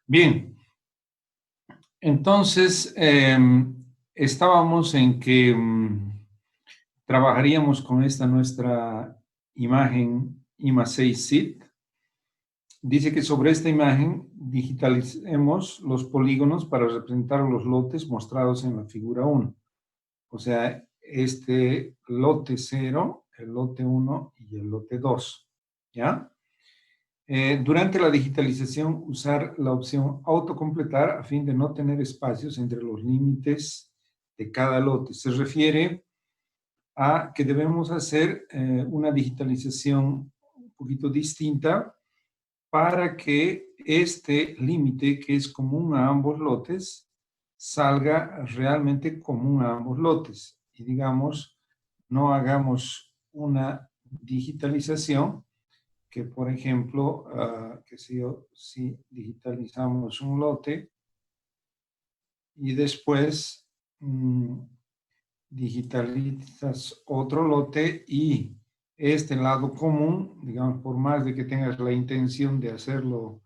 Bien, entonces estábamos en que trabajaríamos con esta nuestra imagen IMA6-SID. Dice que sobre esta imagen digitalicemos los polígonos para representar los lotes mostrados en la figura 1. O sea, este lote 0, el lote 1 y el lote 2, ¿ya? Durante la digitalización, usar la opción autocompletar a fin de no tener espacios entre los límites de cada lote. Se refiere a que debemos hacer una digitalización un poquito distinta para que este límite, que es común a ambos lotes, salga realmente común a ambos lotes. Y digamos, no hagamos una digitalización que, por ejemplo, si digitalizamos un lote y después digitalizas otro lote y este lado común, digamos, por más de que tengas la intención de hacerlo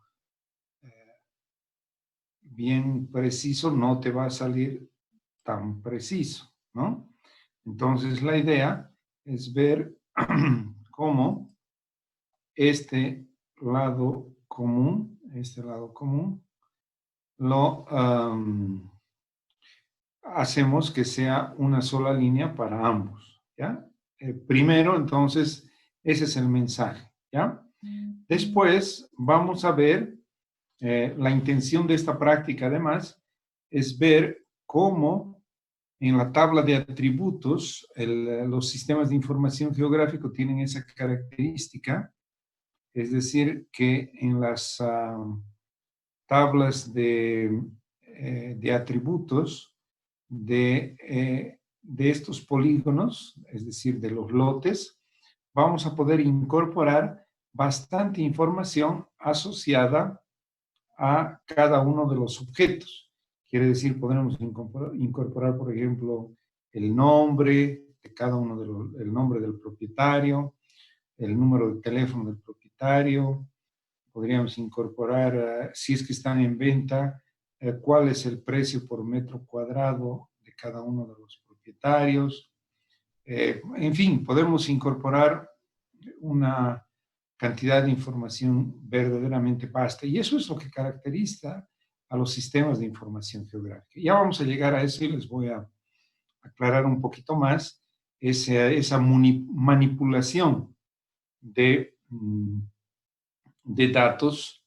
bien preciso, no te va a salir tan preciso, ¿no? Entonces, la idea es ver cómo este lado común, lo hacemos que sea una sola línea para ambos, ¿ya? Primero, entonces, ese es el mensaje, ¿ya? Después, vamos a ver, la intención de esta práctica, además, es ver cómo en la tabla de atributos, los sistemas de información geográfico tienen esa característica, es decir, que en las tablas de atributos de estos polígonos, es decir, de los lotes, vamos a poder incorporar bastante información asociada a cada uno de los objetos. Quiere decir, podremos incorporar, por ejemplo, el nombre de cada uno el nombre del propietario, el número de teléfono del propietario. Podríamos incorporar, si es que están en venta, cuál es el precio por metro cuadrado de cada uno de los propietarios. En fin, podemos incorporar una cantidad de información verdaderamente vasta. Y eso es lo que caracteriza a los sistemas de información geográfica. Ya vamos a llegar a eso y les voy a aclarar un poquito más esa manipulación de datos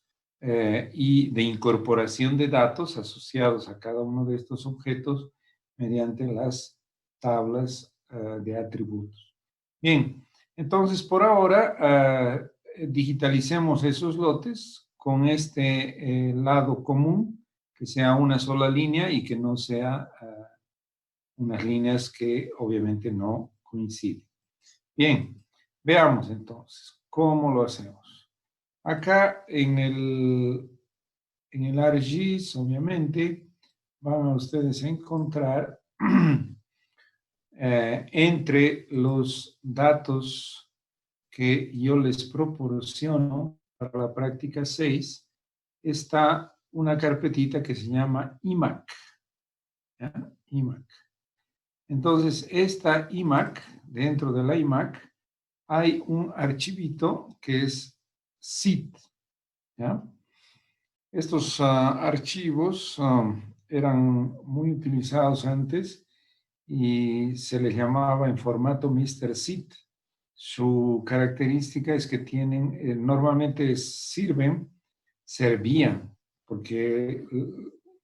y de incorporación de datos asociados a cada uno de estos objetos mediante las tablas de atributos. Bien, entonces por ahora digitalicemos esos lotes con este lado común, que sea una sola línea y que no sea unas líneas que obviamente no coinciden. Bien, veamos entonces cómo lo hacemos. Acá en el ArcGIS, obviamente, van a ustedes a encontrar entre los datos que yo les proporciono para la práctica 6, está una carpetita que se llama IMAC. ¿Ya? IMAC. Entonces, esta IMAC, dentro de la IMAC, hay un archivito que es SID. ¿Ya? Estos archivos eran muy utilizados antes y se les llamaba en formato Mr. SID. Su característica es que tienen, normalmente servían, porque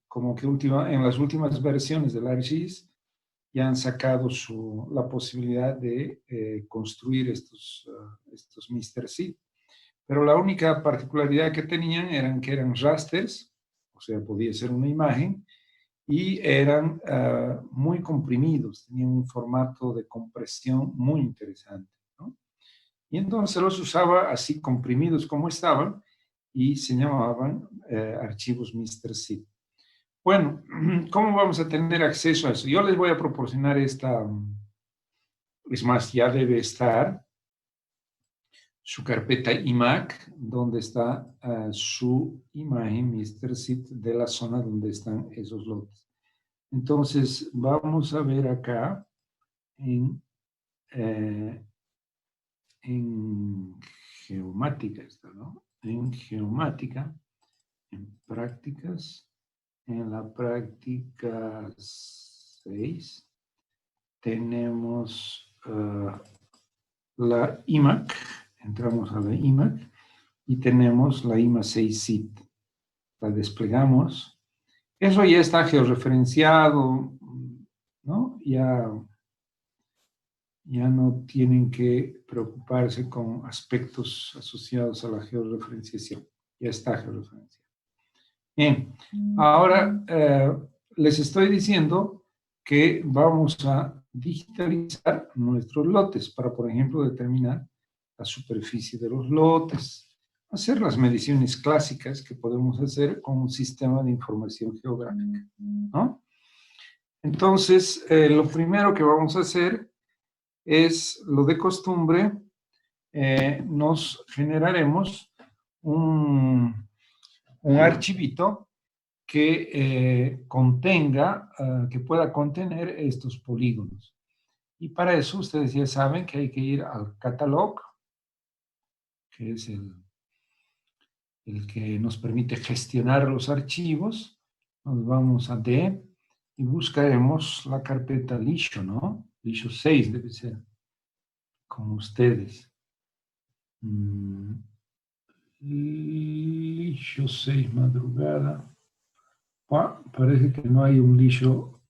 como que en las últimas versiones del ArcGIS ya han sacado la posibilidad de construir estos Mr. SID. Pero la única particularidad que tenían que eran rasters, o sea, podía ser una imagen, y eran muy comprimidos, tenían un formato de compresión muy interesante, ¿no? Y entonces los usaba así comprimidos como estaban y se llamaban archivos Mr. SID. Bueno, ¿cómo vamos a tener acceso a eso? Yo les voy a proporcionar es más, ya debe estar su carpeta IMAC, donde está su imagen, Mr. Sid, de la zona donde están esos lotes. Entonces, vamos a ver acá en geomática, ¿no? En geomática, en prácticas, en la práctica 6, tenemos la IMAC, entramos a la IMAC y tenemos la IMA 6 SIT. La desplegamos. Eso ya está georreferenciado, ¿no? Ya no tienen que preocuparse con aspectos asociados a la georreferenciación. Ya está georreferenciado. Bien, ahora les estoy diciendo que vamos a digitalizar nuestros lotes para, por ejemplo, determinar la superficie de los lotes, hacer las mediciones clásicas que podemos hacer con un sistema de información geográfica, ¿no? Entonces, lo primero que vamos a hacer es, lo de costumbre, nos generaremos un archivito que contenga, que pueda contener estos polígonos. Y para eso ustedes ya saben que hay que ir al catalog, que es el que nos permite gestionar los archivos. Nos vamos a D y buscaremos la carpeta Lisho, ¿no? Lisho 6 debe ser, como ustedes. Lisho 6 madrugada. Parece que no hay un Lisho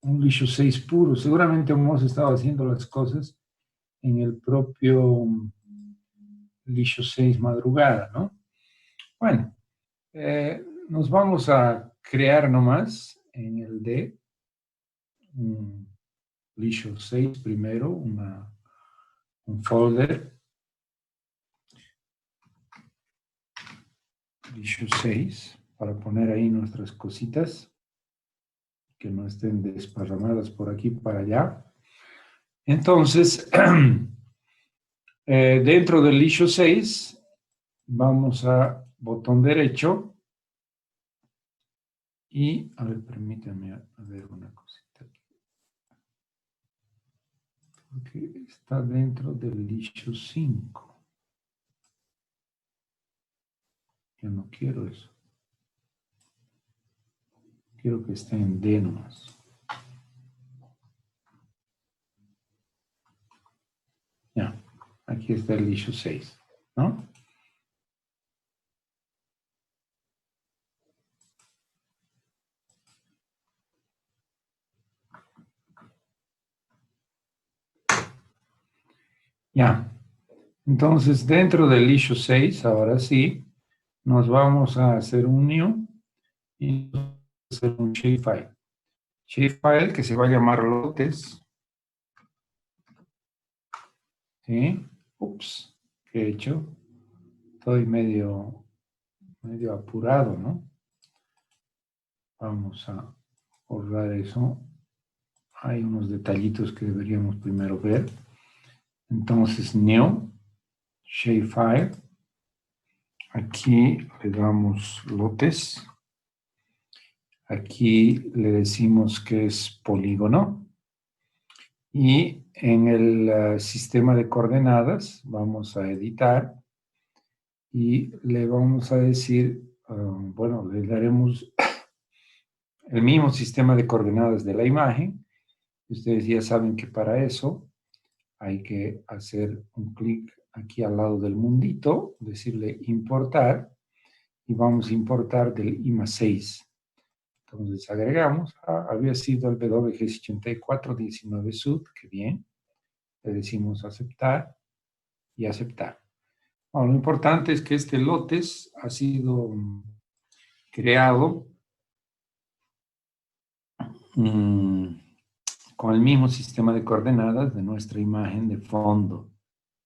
6 puro. Seguramente hemos estado haciendo las cosas en el propio Lisho 6 madrugada, ¿no? Bueno, nos vamos a crear nomás en el D un Lisho 6 primero, un folder Lisho 6 para poner ahí nuestras cositas que no estén desparramadas por aquí para allá. Entonces, dentro del Lisho 6 vamos a botón derecho y, a ver, permítanme a ver una cosita aquí. Porque está dentro del Lisho 5. Yo no quiero eso. Quiero que esté en D nomás. Ya, aquí está el Lisho 6, ¿no? Ya, entonces dentro del Lisho 6, ahora sí, nos vamos a hacer un new y hacer un shapefile. Shapefile que se va a llamar lotes. ¿Sí? Ups, ¿qué he hecho? Estoy medio apurado, ¿no? Vamos a borrar eso. Hay unos detallitos que deberíamos primero ver. Entonces, new, shapefile. Aquí le damos lotes. Aquí le decimos que es polígono. Y en el sistema de coordenadas vamos a editar y le vamos a decir, bueno, le daremos el mismo sistema de coordenadas de la imagen. Ustedes ya saben que para eso hay que hacer un clic aquí al lado del mundito, decirle importar, y vamos a importar del IMA 6. Entonces agregamos, había sido el WG8419 Sud, que bien. Le decimos aceptar y aceptar. Bueno, lo importante es que este lotes ha sido creado con el mismo sistema de coordenadas de nuestra imagen de fondo.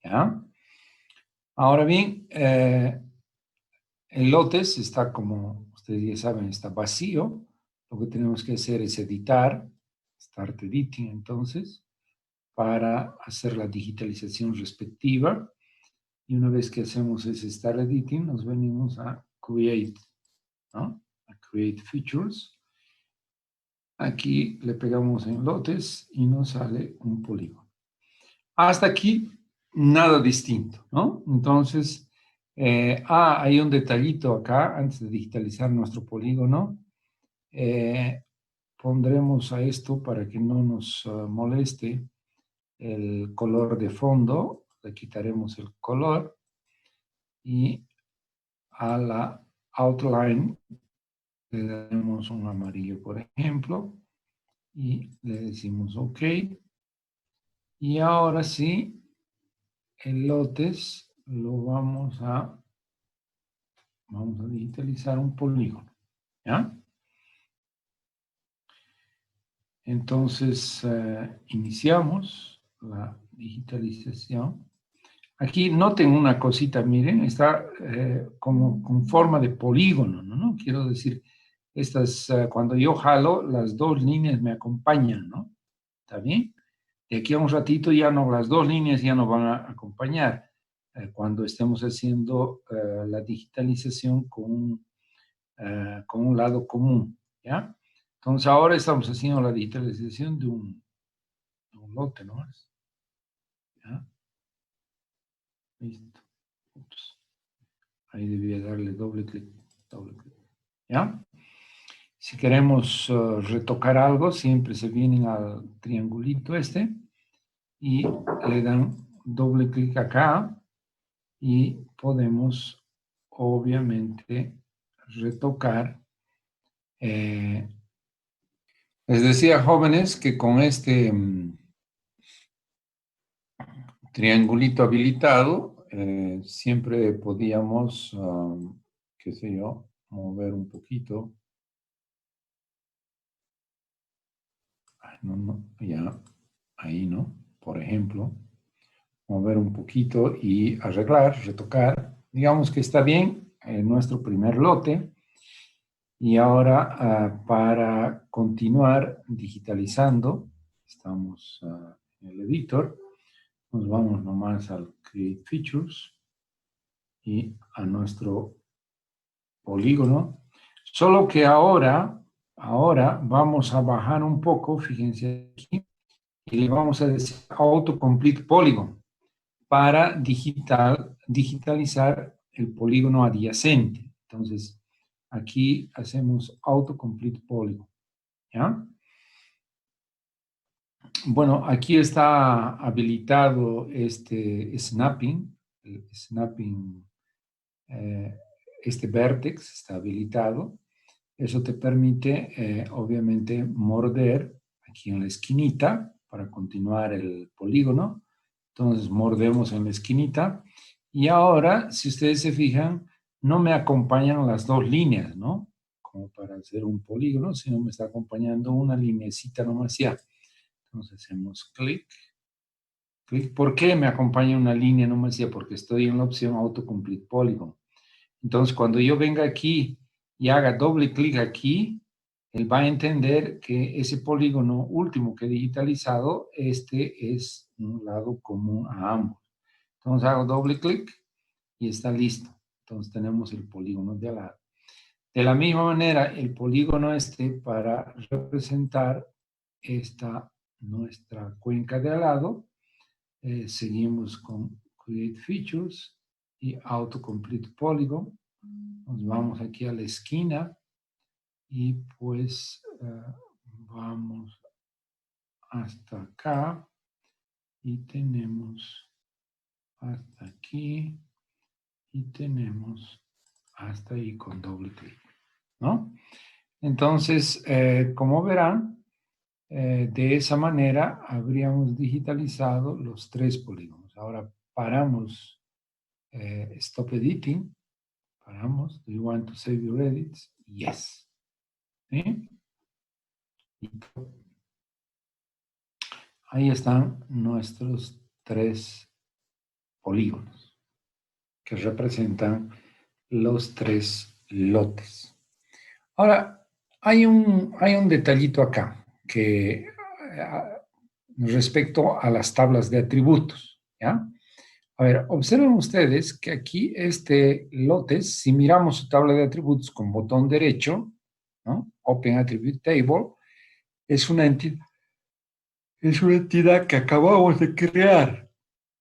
¿Ya? Ahora bien, el lotes está, como ustedes ya saben, está vacío. Lo que tenemos que hacer es editar, Start Editing entonces, para hacer la digitalización respectiva. Y una vez que hacemos ese Start Editing, nos venimos a Create, ¿no? A Create Features. Aquí le pegamos en lotes y nos sale un polígono. Hasta aquí, nada distinto, ¿no? Entonces, hay un detallito acá, antes de digitalizar nuestro polígono. Pondremos a esto para que no nos moleste el color de fondo. Le quitaremos el color y a la outline le daremos un amarillo, por ejemplo, y le decimos OK. Y ahora sí, el lotes lo vamos a digitalizar un polígono, ¿ya? Entonces, iniciamos la digitalización. Aquí noten una cosita, miren, está como con forma de polígono, ¿no? Quiero decir, cuando yo jalo, las dos líneas me acompañan, ¿no? ¿Está bien? De aquí a un ratito ya no, las dos líneas ya no van a acompañar cuando estemos haciendo la digitalización con un lado común, ¿ya? Entonces ahora estamos haciendo la digitalización de un lote, ¿no? ¿Ya? Listo. Ups. Ahí debía darle doble clic, ¿ya? Si queremos retocar algo, siempre se vienen al triangulito este y le dan doble clic acá y podemos, obviamente, retocar. Les decía, jóvenes, que con este triangulito habilitado, siempre podíamos, qué sé yo, mover un poquito. No, ya, ahí, ¿no? Por ejemplo, mover un poquito y arreglar, retocar. Digamos que está bien nuestro primer lote. Y ahora, para continuar digitalizando, estamos en el editor, nos vamos nomás al Create Features y a nuestro polígono. Solo que ahora vamos a bajar un poco, fíjense aquí, y le vamos a decir Autocomplete Polygon para digitalizar el polígono adyacente. Entonces, aquí hacemos Autocomplete Polygon, ¿ya? Bueno, aquí está habilitado este snapping, el snapping, este vertex está habilitado. Eso te permite, obviamente, morder aquí en la esquinita para continuar el polígono. Entonces, mordemos en la esquinita. Y ahora, si ustedes se fijan, no me acompañan las dos líneas, ¿no? Como para hacer un polígono, sino me está acompañando una lineecita nomás ya. Entonces, hacemos clic. ¿Por qué me acompaña una línea nomás ya? Porque estoy en la opción Autocomplete Polygon. Entonces, cuando yo venga aquí y haga doble clic aquí, él va a entender que ese polígono último que he digitalizado, este es un lado común a ambos. Entonces hago doble clic y está listo. Entonces tenemos el polígono de al lado. De la misma manera, el polígono este para representar esta nuestra cuenca de al lado, seguimos con Create Features y Autocomplete Polygon. Nos vamos aquí a la esquina y pues vamos hasta acá y tenemos hasta aquí y tenemos hasta ahí con doble clic, ¿no? Entonces, como verán, de esa manera habríamos digitalizado los tres polígonos. Ahora paramos Stop Editing, paramos. Do you want to save your edits? Yes. ¿Sí? Ahí están nuestros tres polígonos que representan los tres lotes. Ahora, hay un detallito acá que respecto a las tablas de atributos, ¿ya? A ver, observen ustedes que aquí este lotes, si miramos su tabla de atributos con botón derecho, ¿no? Open Attribute Table, es una entidad que acabamos de crear.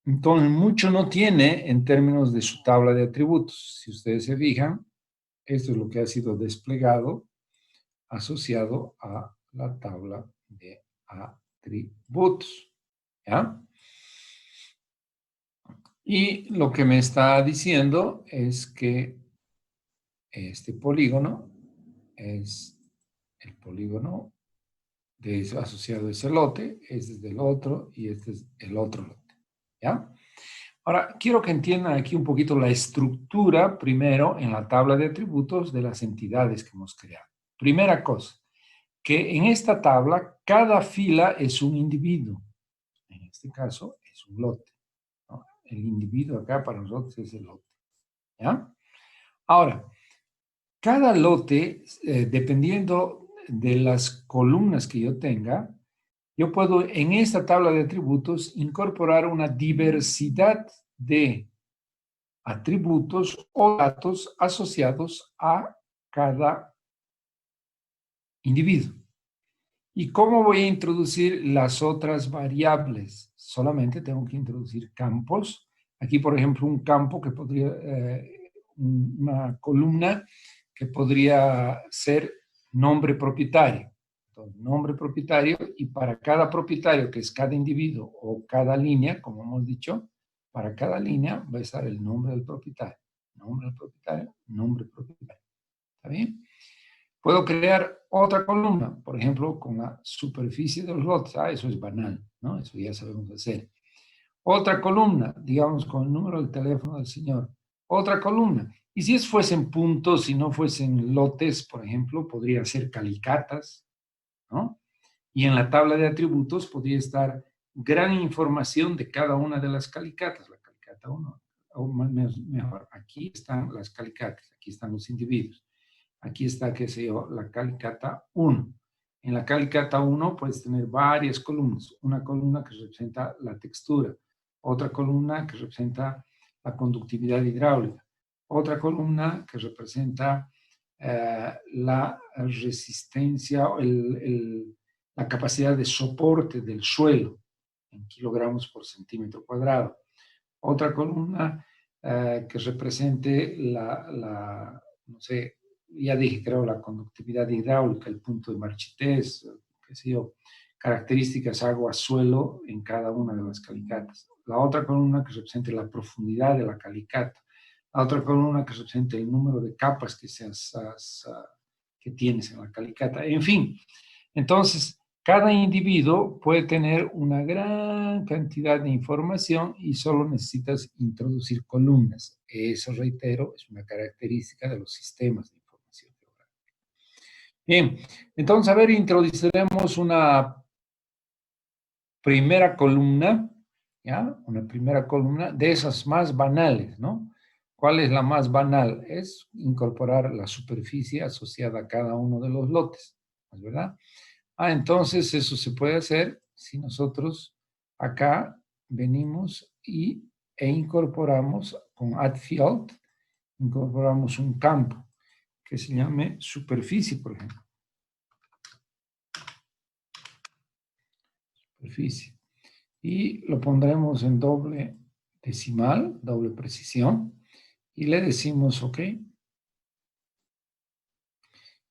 Entonces, mucho no tiene en términos de su tabla de atributos. Si ustedes se fijan, esto es lo que ha sido desplegado asociado a la tabla de atributos. ¿Ya? Y lo que me está diciendo es que este polígono es el polígono asociado a ese lote, este es del otro y este es el otro lote. ¿Ya? Ahora, quiero que entiendan aquí un poquito la estructura, primero, en la tabla de atributos de las entidades que hemos creado. Primera cosa, que en esta tabla cada fila es un individuo. En este caso, es un lote, ¿no? El individuo acá para nosotros es el lote. ¿Ya? Ahora, cada lote, dependiendo de las columnas que yo tenga, yo puedo en esta tabla de atributos incorporar una diversidad de atributos o datos asociados a cada individuo. ¿Y cómo voy a introducir las otras variables? Solamente tengo que introducir campos. Aquí, por ejemplo, un campo que podría, una columna que podría ser nombre propietario. Entonces, nombre propietario, y para cada propietario, que es cada individuo o cada línea, como hemos dicho, para cada línea va a estar el nombre del propietario. Nombre del propietario, nombre propietario. ¿Está bien? Puedo crear otra columna, por ejemplo, con la superficie de los lotes. Ah, eso es banal, ¿no? Eso ya sabemos hacer. Otra columna, digamos, con el número del teléfono del señor. Otra columna. Y si fuesen puntos, si no fuesen lotes, por ejemplo, podría ser calicatas, ¿no? Y en la tabla de atributos podría estar gran información de cada una de las calicatas. La calicata 1, o mejor, aquí están las calicatas, aquí están los individuos. Aquí está, qué sé yo, la calicata 1. En la calicata 1 puedes tener varias columnas. Una columna que representa la textura, otra columna que representa la conductividad hidráulica, otra columna que representa la resistencia, la capacidad de soporte del suelo en kilogramos por centímetro cuadrado. Otra columna que represente no sé, ya dije, creo, la conductividad hidráulica, el punto de marchitez, qué sé yo, características agua-suelo en cada una de las calicatas. La otra columna que represente la profundidad de la calicata. La otra columna que represente el número de capas que tienes en la calicata. En fin, entonces, cada individuo puede tener una gran cantidad de información y solo necesitas introducir columnas. Eso, reitero, es una característica de los sistemas de información geográfica. Bien, entonces, a ver, introduciremos una primera columna, ¿ya? Una primera columna de esas más banales, ¿no? ¿Cuál es la más banal? Es incorporar la superficie asociada a cada uno de los lotes, ¿es verdad? Ah, entonces eso se puede hacer si nosotros acá venimos e incorporamos con add field, incorporamos un campo que se llame superficie, por ejemplo. Superficie. Y lo pondremos en doble decimal, doble precisión, y le decimos OK.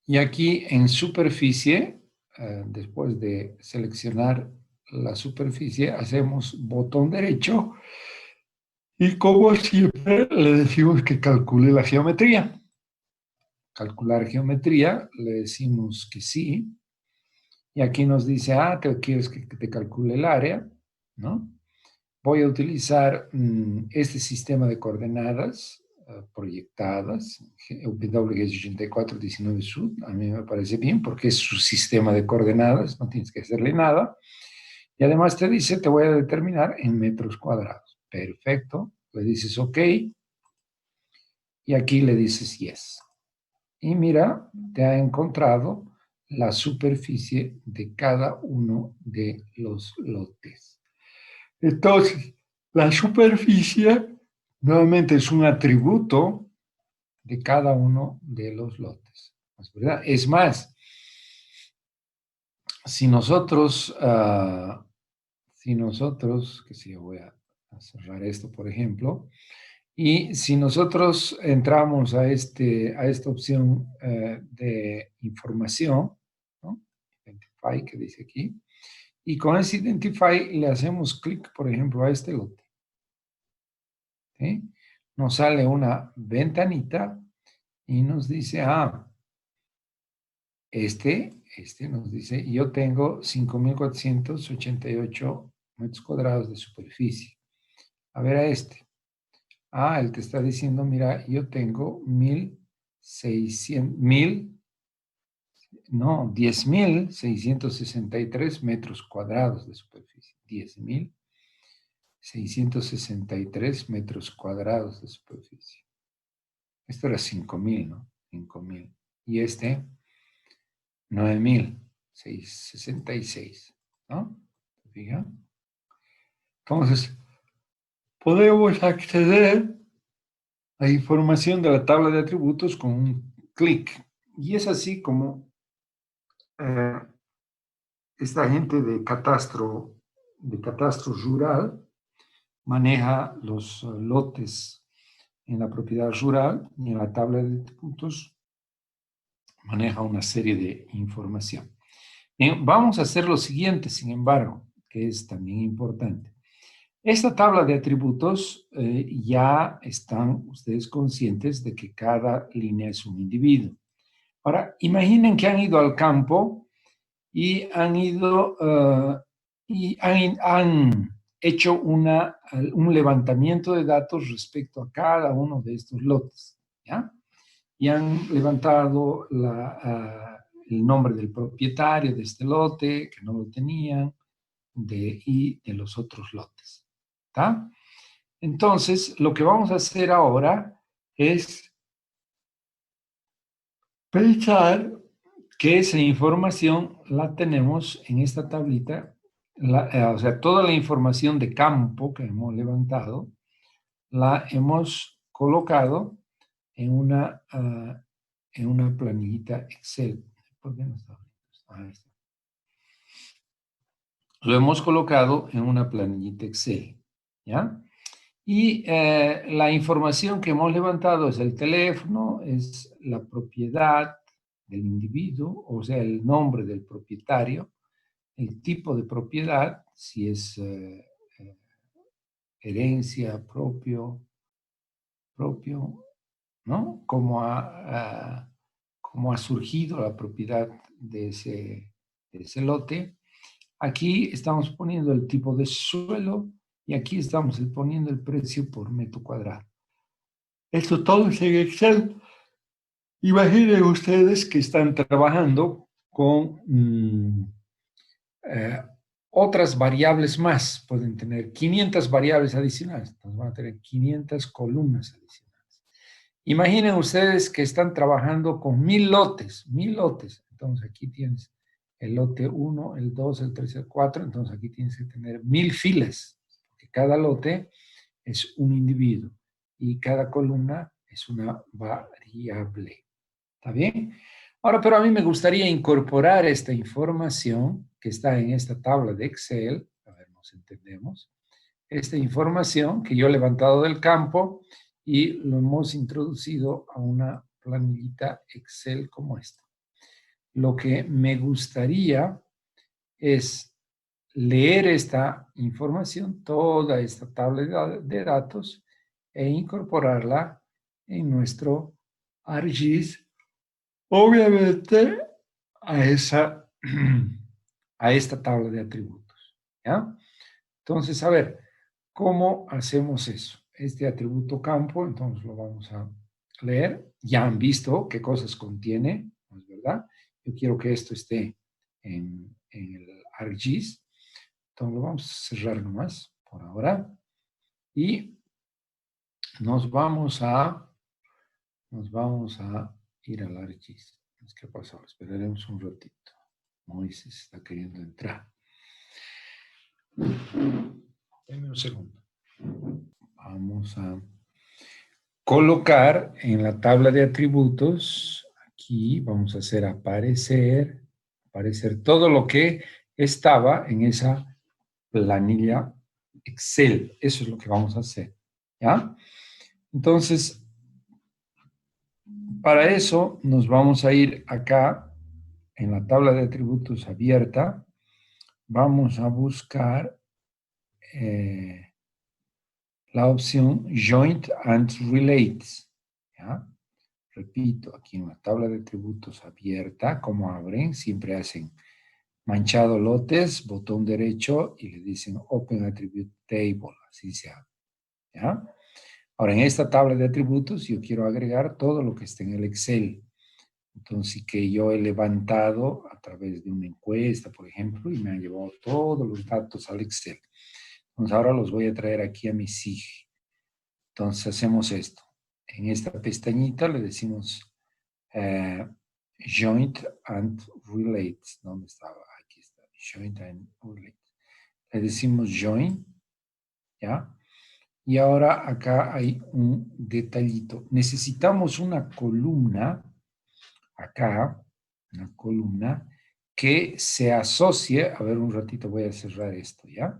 Y aquí en superficie, después de seleccionar la superficie, hacemos botón derecho y como siempre le decimos que calcule la geometría. Calcular geometría, le decimos que sí. Y aquí nos dice, quieres que te calcule el área, ¿no? Voy a utilizar este sistema de coordenadas proyectadas, WGS8419 Sud, a mí me parece bien porque es su sistema de coordenadas, no tienes que hacerle nada. Y además te dice, te voy a determinar en metros cuadrados. Perfecto, le dices OK y aquí le dices yes. Y mira, te ha encontrado la superficie de cada uno de los lotes. Entonces, La superficie nuevamente es un atributo de cada uno de los lotes. ¿Es verdad? Es más, si nosotros, que sí, voy a cerrar esto, por ejemplo, y si nosotros entramos a esta opción de información, ¿no? Identify, que dice aquí, y con ese Identify le hacemos clic, por ejemplo, a este lote. ¿Sí? Nos sale una ventanita y nos dice, este nos dice, yo tengo 5.488 metros cuadrados de superficie. A ver a este. Él te está diciendo, mira, yo tengo 10.663 metros cuadrados de superficie. 10.663 metros cuadrados de superficie. Esto era 5.000, ¿no? 5.000. Y este, 9.666, ¿no? ¿Te fijas? Entonces, podemos acceder a información de la tabla de atributos con un clic. Y es así como eh, esta gente de catastro rural maneja los lotes en la propiedad rural y en la tabla de atributos maneja una serie de información. Bien, vamos a hacer lo siguiente, sin embargo, que es también importante. Esta tabla de atributos ya están ustedes conscientes de que cada línea es un individuo. Ahora, imaginen que han ido al campo y han ido han hecho un levantamiento de datos respecto a cada uno de estos lotes, ¿ya? Y han levantado el nombre del propietario de este lote, que no lo tenían, y de los otros lotes, ¿está? Entonces, lo que vamos a hacer ahora es pensar que esa información la tenemos en esta tablita, o sea, toda la información de campo que hemos levantado, la hemos colocado en una planillita Excel. ¿Por qué no está? Ahí está. Lo hemos colocado en una planillita Excel, ¿ya? Y la información que hemos levantado es el teléfono, es la propiedad del individuo, o sea, el nombre del propietario, el tipo de propiedad, si es herencia, propio, ¿no? Cómo ha surgido la propiedad de ese lote. Aquí estamos poniendo el tipo de suelo y aquí estamos poniendo el precio por metro cuadrado. Esto todo es en Excel. Imaginen ustedes que están trabajando con otras variables más. Pueden tener 500 variables adicionales. Entonces van a tener 500 columnas adicionales. Imaginen ustedes que están trabajando con 1.000 lotes. 1.000 lotes. Entonces aquí tienes el lote 1, el 2, el 3, el 4. Entonces aquí tienes que tener 1.000 filas. Porque cada lote es un individuo y cada columna es una variable. ¿Está bien? Ahora, pero a mí me gustaría incorporar esta información que está en esta tabla de Excel, a ver, nos entendemos, esta información que yo he levantado del campo y lo hemos introducido a una planillita Excel como esta. Lo que me gustaría es leer esta información, toda esta tabla de datos, e incorporarla en nuestro ArcGIS, obviamente a esta tabla de atributos, ¿ya? Entonces, a ver, ¿cómo hacemos eso? Este atributo campo, entonces lo vamos a leer. Ya han visto qué cosas contiene, ¿no es verdad? Yo quiero que esto esté en el ArcGIS. Entonces lo vamos a cerrar nomás por ahora. Y nos vamos a ir al ArcGIS. ¿Qué pasó? Esperaremos un ratito. Moisés está queriendo entrar. Deme un segundo. Vamos a colocar en la tabla de atributos, aquí vamos a hacer aparecer todo lo que estaba en esa planilla Excel. Eso es lo que vamos a hacer, ¿ya? Entonces, para eso nos vamos a ir acá en la tabla de atributos abierta. Vamos a buscar la opción Joint and Relates, ¿ya? Repito, aquí en la tabla de atributos abierta, como abren, siempre hacen manchado lotes, botón derecho y le dicen Open Attribute Table, así se abre, ¿ya? Ahora, en esta tabla de atributos yo quiero agregar todo lo que está en el Excel. Entonces, que yo he levantado a través de una encuesta, por ejemplo, y me han llevado todos los datos al Excel. Entonces, ahora los voy a traer aquí a mi SIG. Entonces, hacemos esto. En esta pestañita le decimos Joint and Relates. ¿Dónde estaba? Aquí está. Joint and Relates. Le decimos Join, ¿ya? Y ahora acá hay un detallito. Necesitamos una columna, acá, una columna, que se asocie, a ver un ratito voy a cerrar esto, ¿ya?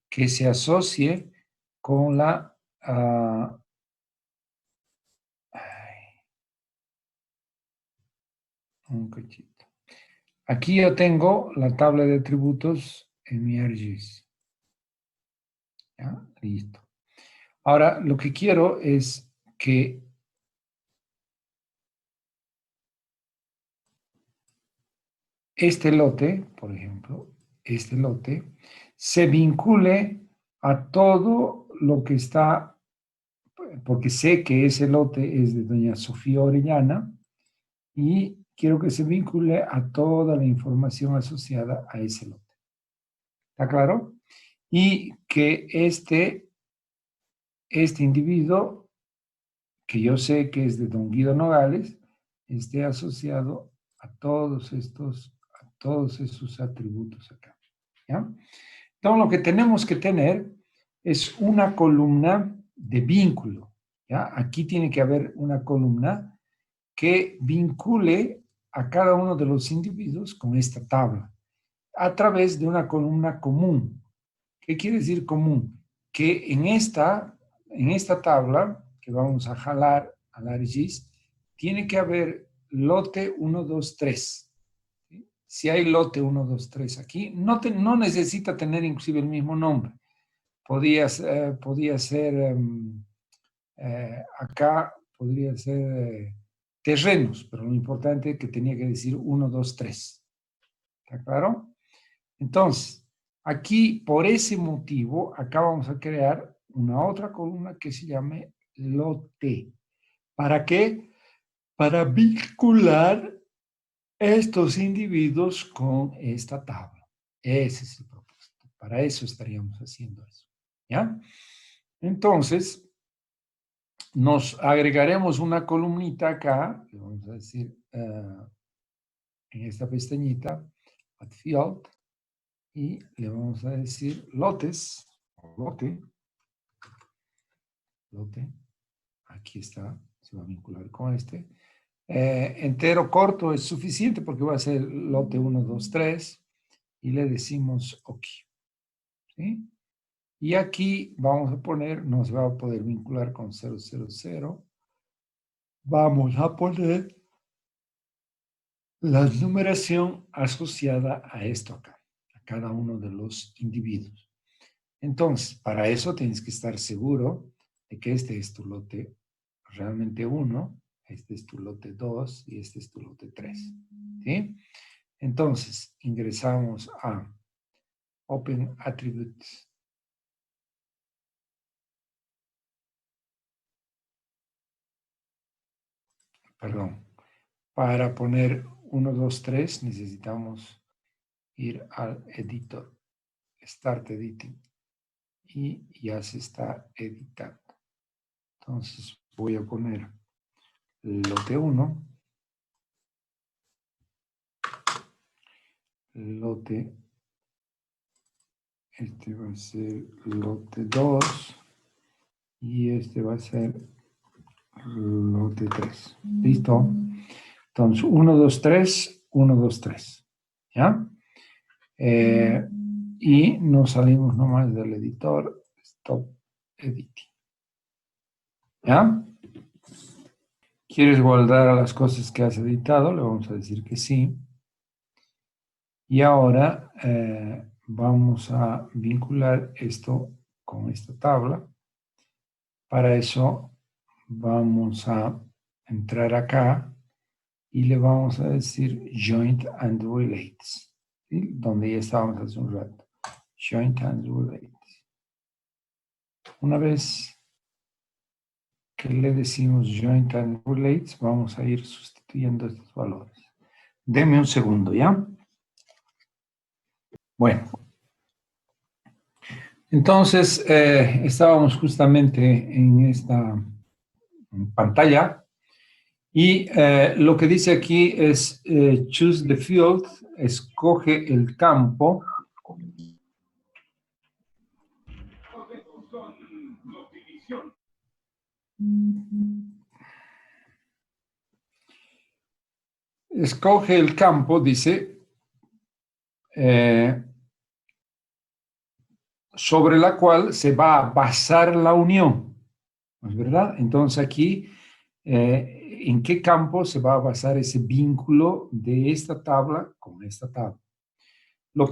Que se asocie con la... un cachito. Aquí yo tengo la tabla de atributos en mi ArcGIS. ¿Ya? Listo. Ahora, lo que quiero es que este lote, por ejemplo, este lote, se vincule a todo lo que está, porque sé que ese lote es de doña Sofía Orellana y quiero que se vincule a toda la información asociada a ese lote. ¿Está claro? Y que este individuo, que yo sé que es de don Guido Nogales, esté asociado a todos esos atributos acá. ¿Ya? Entonces, lo que tenemos que tener es una columna de vínculo. ¿Ya? Aquí tiene que haber una columna que vincule a cada uno de los individuos con esta tabla a través de una columna común. ¿Qué quiere decir común? Que en esta tabla que vamos a jalar al ArcGIS, tiene que haber lote 1, 2, 3. Si hay lote 1, 2, 3 aquí, no necesita tener inclusive el mismo nombre. Podía ser acá, podría ser terrenos, pero lo importante es que tenía que decir 1, 2, 3. ¿Está claro? Entonces, aquí, por ese motivo, acá vamos a crear una otra columna que se llame lote. ¿Para qué? Para vincular estos individuos con esta tabla. Ese es el propósito. Para eso estaríamos haciendo eso. ¿Ya? Entonces, nos agregaremos una columnita acá, le vamos a decir en esta pestañita, add field, y le vamos a decir lotes, lote, aquí está, se va a vincular con este. Entero corto es suficiente porque va a ser lote 1, 2, 3 y le decimos OK. ¿Sí? Y aquí vamos a poner, nos va a poder vincular con 000. Vamos a poner la numeración asociada a esto acá, a cada uno de los individuos. Entonces, para eso tienes que estar seguro de que este es tu lote realmente 1, este es tu lote 2 y este es tu lote 3. ¿Sí? Entonces, ingresamos a Open Attributes. Perdón. Para poner 1, 2, 3 necesitamos ir al editor, Start Editing. Y ya se está editando. Entonces voy a poner lote 1, lote, este va a ser lote 2, y este va a ser lote 3. ¿Listo? Entonces, 1, 2, 3, 1, 2, 3. ¿Ya? Y nos salimos nomás del editor. Stop editing. ¿Ya? ¿Quieres guardar las cosas que has editado? Le vamos a decir que sí. Y ahora vamos a vincular esto con esta tabla. Para eso vamos a entrar acá y le vamos a decir Joint and Relates, ¿sí? Donde ya estábamos hace un rato. Joint and Relates. Una vez que le decimos Joint and Relates, vamos a ir sustituyendo estos valores. Deme un segundo, ¿ya? Bueno. Entonces, estábamos justamente en esta pantalla y lo que dice aquí es choose the field, escoge el campo. Escoge el campo, dice, sobre la cual se va a basar la unión, ¿no es verdad? Entonces aquí, ¿en qué campo se va a basar ese vínculo de esta tabla con esta tabla? Lo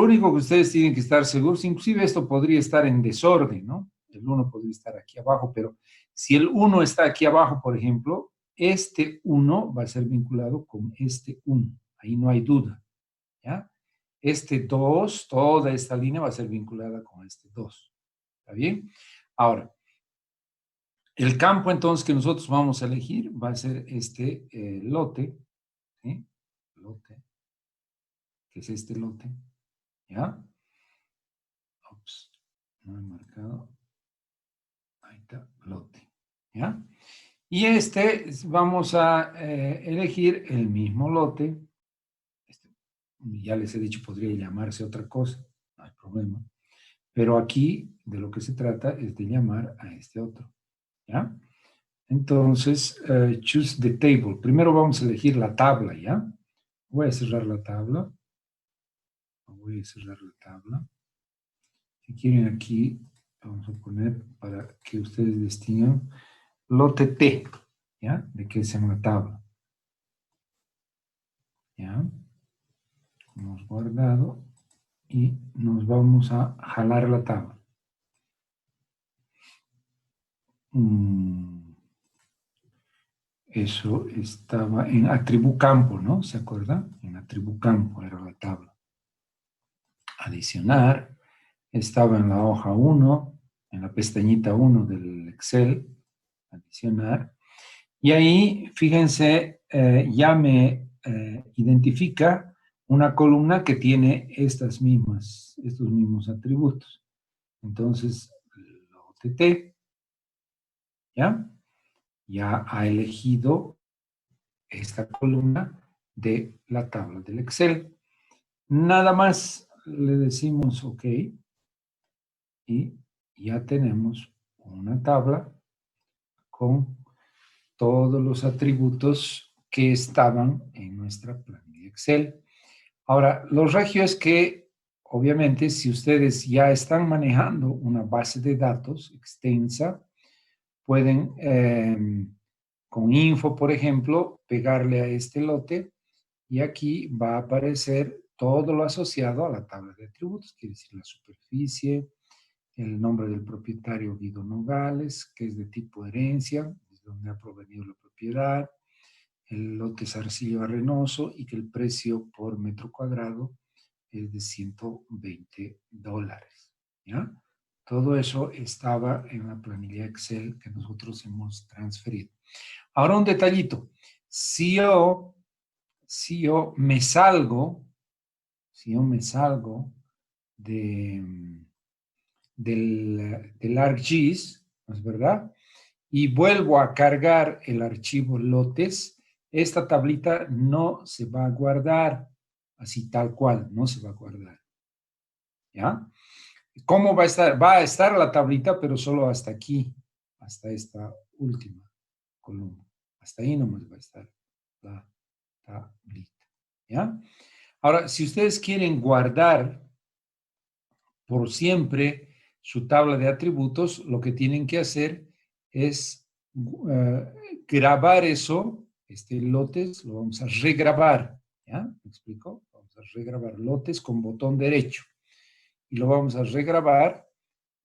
único que ustedes tienen que estar seguros, inclusive esto podría estar en desorden, ¿no? El 1 podría estar aquí abajo, pero si el 1 está aquí abajo, por ejemplo, este 1 va a ser vinculado con este 1. Ahí no hay duda, ¿ya? Este 2, toda esta línea va a ser vinculada con este 2. ¿Está bien? Ahora, el campo entonces que nosotros vamos a elegir va a ser este lote, ¿sí? Lote, que es este lote, ¿ya? Ups, no he marcado. Ahí está, lote, ¿ya? Y vamos a elegir el mismo lote. Ya les he dicho, podría llamarse otra cosa, no hay problema. Pero aquí de lo que se trata es de llamar a este otro, ¿ya? Entonces, choose the table. Primero vamos a elegir la tabla, ¿ya? Voy a cerrar la tabla. Si quieren aquí, vamos a poner para que ustedes distingan lote T, ¿ya? De que es en la tabla. ¿Ya? Hemos guardado y nos vamos a jalar la tabla. Eso estaba en atributo campo, ¿no? ¿Se acuerdan? En atributo campo era la tabla. Adicionar, estaba en la hoja 1, en la pestañita 1 del Excel. Adicionar. Y ahí, fíjense, ya me identifica una columna que tiene estos mismos atributos. Entonces, lote T, ¿ya? Ya ha elegido esta columna de la tabla del Excel. Nada más le decimos OK y ya tenemos una tabla con todos los atributos que estaban en nuestra planilla Excel. Ahora, lo regio es que, obviamente, si ustedes ya están manejando una base de datos extensa, pueden, con info, por ejemplo, pegarle a este lote y aquí va a aparecer todo lo asociado a la tabla de atributos, quiere decir la superficie, el nombre del propietario Guido Nogales, que es de tipo herencia, de donde ha provenido la propiedad, el lote Zarcillo Arenoso y que el precio por metro cuadrado es de $120, ¿ya? Todo eso estaba en la planilla Excel que nosotros hemos transferido. Ahora un detallito. Si yo me salgo del ArcGIS, ¿no es verdad? Y vuelvo a cargar el archivo lotes, esta tablita no se va a guardar así tal cual, no se va a guardar. ¿Ya? ¿Cómo va a estar? Va a estar la tablita, pero solo hasta aquí. hasta esta última columna. Hasta ahí nomás va a estar la tablita. ¿Ya? Ahora, si ustedes quieren guardar por siempre su tabla de atributos, lo que tienen que hacer es grabar eso, este lotes, lo vamos a regrabar, ¿ya? ¿Me explico? Vamos a regrabar lotes con botón derecho. Y lo vamos a regrabar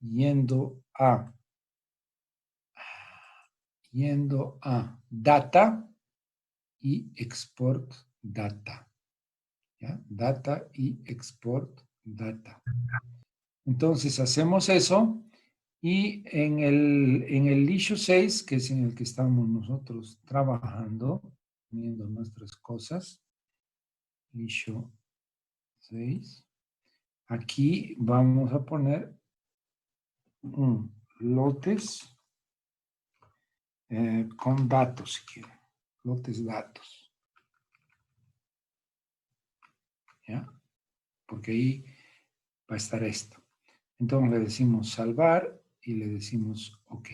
yendo a Data y Export Data. ¿Ya? Data y Export Data. Entonces hacemos eso y en el issue 6, que es en el que estamos nosotros trabajando, poniendo nuestras cosas, issue 6, aquí vamos a poner lotes con datos, si quieren, lotes datos, ¿ya? Porque ahí va a estar esto. Entonces le decimos salvar y le decimos OK.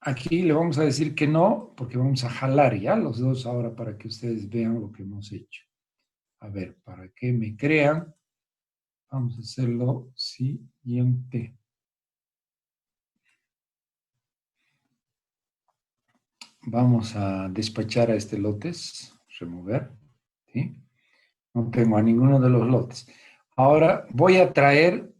Aquí le vamos a decir que no, porque vamos a jalar ya los dos ahora para que ustedes vean lo que hemos hecho. A ver, para que me crean, vamos a hacerlo siguiente. Vamos a despachar a este lotes, remover, ¿sí? No tengo a ninguno de los lotes. Ahora voy a traer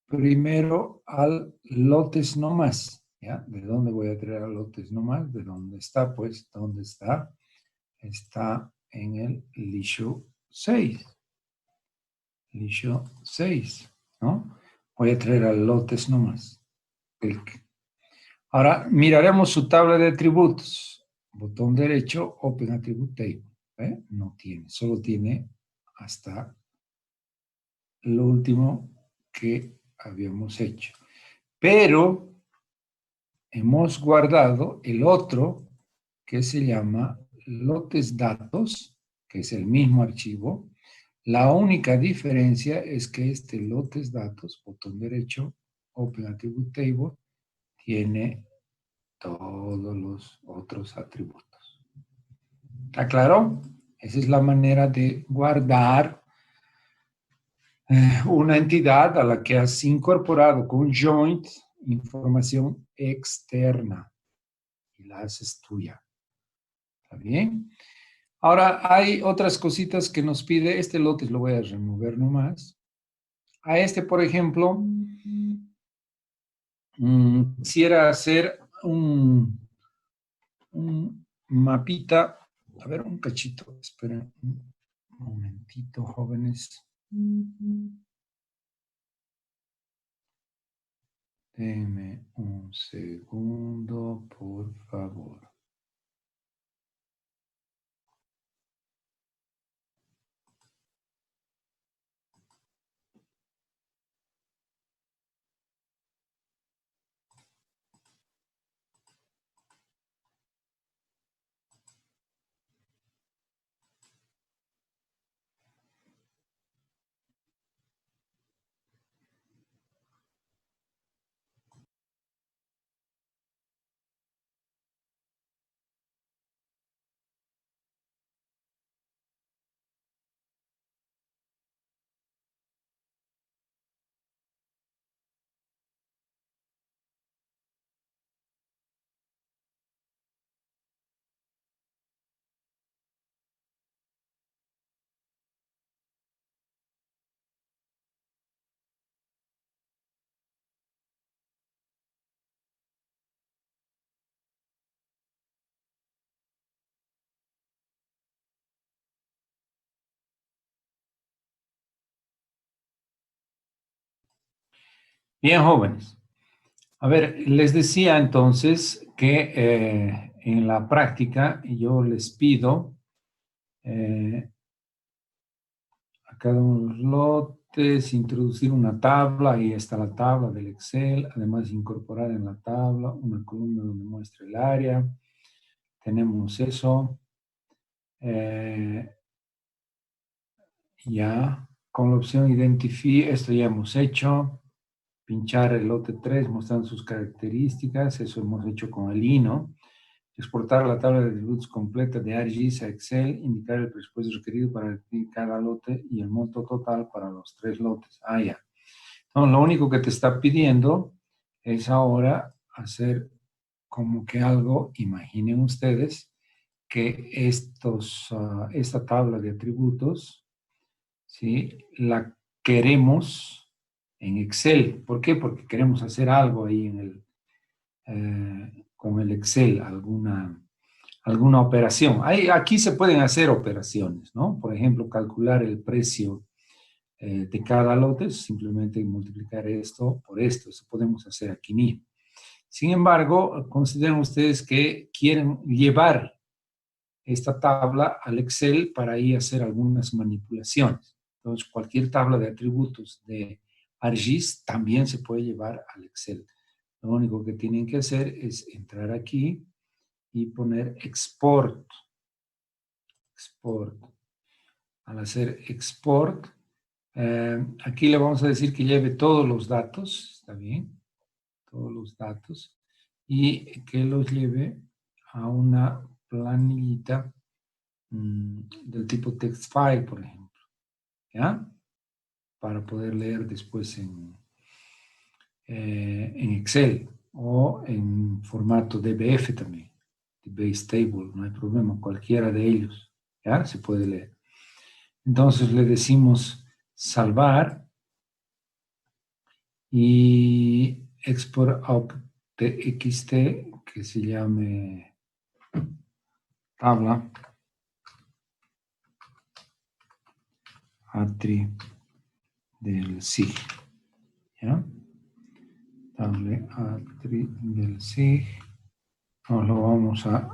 primero al lotes nomás, ¿ya? ¿De dónde voy a traer al lotes nomás? ¿De dónde está? Pues, ¿dónde está? Está en el issue 6. Issue 6, ¿no? Voy a traer al lotes nomás. Clic. Ahora miraremos su tabla de atributos. Botón derecho, Open Attribute Table. ¿Eh? No tiene, solo tiene hasta lo último que habíamos hecho. Pero hemos guardado el otro que se llama lotes datos, que es el mismo archivo. La única diferencia es que este lotes datos, botón derecho, Open Attribute Table, tiene todos los otros atributos. ¿Está claro? Esa es la manera de guardar una entidad a la que has incorporado con joint información externa y la haces tuya. ¿Está bien? Ahora hay otras cositas que nos pide. Este lotes lo voy a remover nomás. A este, por ejemplo, quisiera hacer un mapita. A ver, un cachito. Esperen un momentito, jóvenes. Denme un segundo, por favor. Bien, jóvenes. A ver, les decía entonces que en la práctica yo les pido a cada uno de los lotes introducir una tabla, ahí está la tabla del Excel, además incorporar en la tabla una columna donde muestre el área. Tenemos eso. Ya, con la opción Identify, esto ya hemos hecho. pinchar el lote 3 mostrando sus características, eso hemos hecho con el I, ¿no? Exportar la tabla de atributos completa de ArcGIS a Excel, indicar el presupuesto requerido para definir cada lote y el monto total para los 3 lotes. Ah, ya. No, lo único que te está pidiendo es ahora hacer como que algo, imaginen ustedes, que esta tabla de atributos, ¿sí? La queremos en Excel. ¿Por qué? Porque queremos hacer algo ahí con el Excel, alguna operación. Aquí se pueden hacer operaciones, ¿no? Por ejemplo, calcular el precio de cada lote, simplemente multiplicar esto por esto. Eso podemos hacer aquí mismo. Sin embargo, consideren ustedes que quieren llevar esta tabla al Excel para ahí hacer algunas manipulaciones. Entonces, cualquier tabla de atributos de ArcGIS también se puede llevar al Excel. Lo único que tienen que hacer es entrar aquí y poner export. Export. Al hacer export, aquí le vamos a decir que lleve todos los datos, ¿está bien? Todos los datos, y que los lleve a una planillita del tipo text file, por ejemplo, ¿ya? Para poder leer después en Excel o en formato DBF también, de Base Table, no hay problema, cualquiera de ellos, ¿ya? Se puede leer. Entonces le decimos salvar y export out txt que se llame tabla atri del SIG, ¿ya? Tabla atri del SIG, nos lo vamos a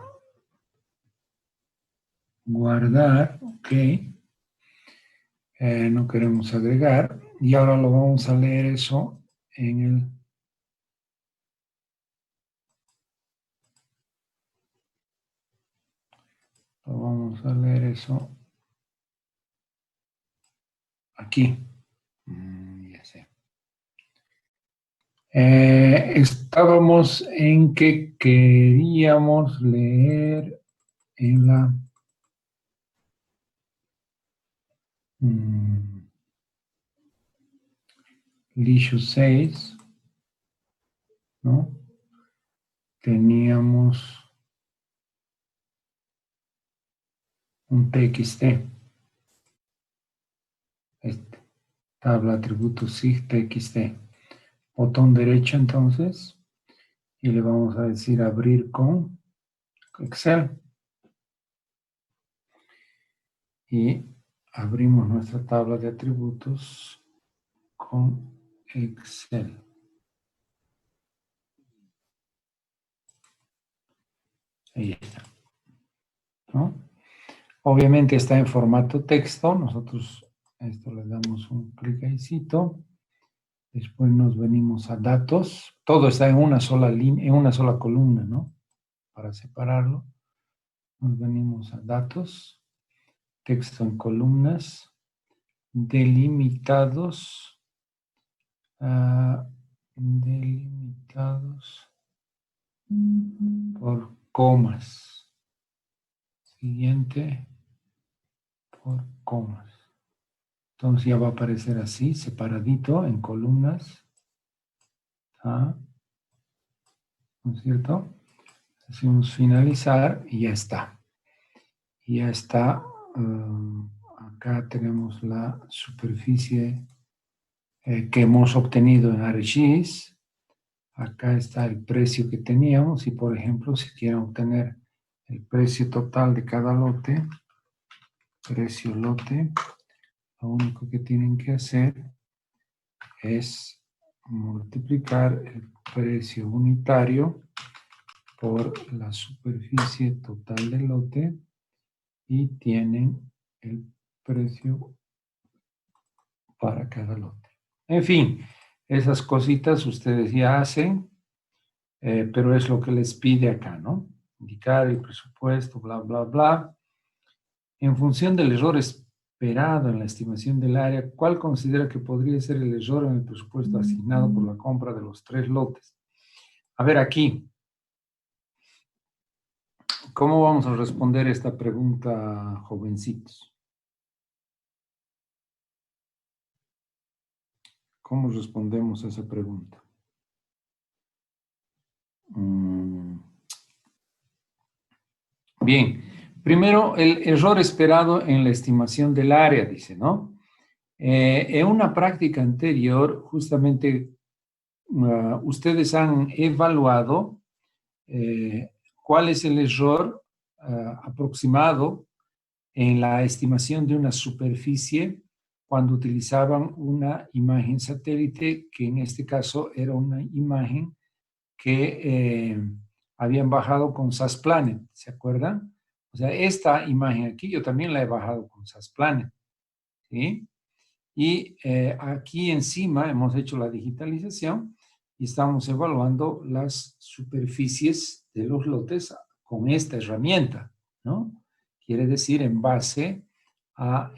guardar, ok, no queremos agregar, y ahora lo vamos a leer eso en el vamos a leer eso aquí. Ya sé. Estábamos en que queríamos leer en la Lixo 6, ¿no? Teníamos un txt, tabla atributos SIG txt, botón derecho entonces, y le vamos a decir abrir con Excel, y abrimos nuestra tabla de atributos con Excel. Ahí está, ¿no? Obviamente está en formato texto, nosotros esto le damos un clic ahícito. Después nos venimos a datos. Todo está en una sola línea, en una sola columna, ¿no? Para separarlo. Nos venimos a datos. Texto en columnas. Delimitados. Delimitados por comas. Siguiente por comas. Entonces ya va a aparecer así, separadito en columnas. ¿Ah? ¿No es cierto? Hacemos finalizar y ya está. Y ya está. Acá tenemos la superficie que hemos obtenido en ArcGIS. Acá está el precio que teníamos y, por ejemplo, si quieren obtener el precio total de cada lote, precio lote, lo único que tienen que hacer es multiplicar el precio unitario por la superficie total del lote y tienen el precio para cada lote. En fin, esas cositas ustedes ya hacen, pero es lo que les pide acá, ¿no? Indicar el presupuesto, bla, bla, bla. En función del error esperado en la estimación del área, ¿cuál considera que podría ser el error en el presupuesto asignado por la compra de los 3 lotes? A ver, aquí, ¿cómo vamos a responder esta pregunta, jovencitos? ¿Cómo respondemos a esa pregunta? Bien, primero, el error esperado en la estimación del área, dice, ¿no? En una práctica anterior, justamente, ustedes han evaluado cuál es el error aproximado en la estimación de una superficie cuando utilizaban una imagen satélite, que en este caso era una imagen que habían bajado con SAS Planet, ¿se acuerdan? O sea, esta imagen aquí yo también la he bajado con SAS Planet, ¿sí? Y aquí encima hemos hecho la digitalización y estamos evaluando las superficies de los lotes con esta herramienta, ¿no? Quiere decir en base a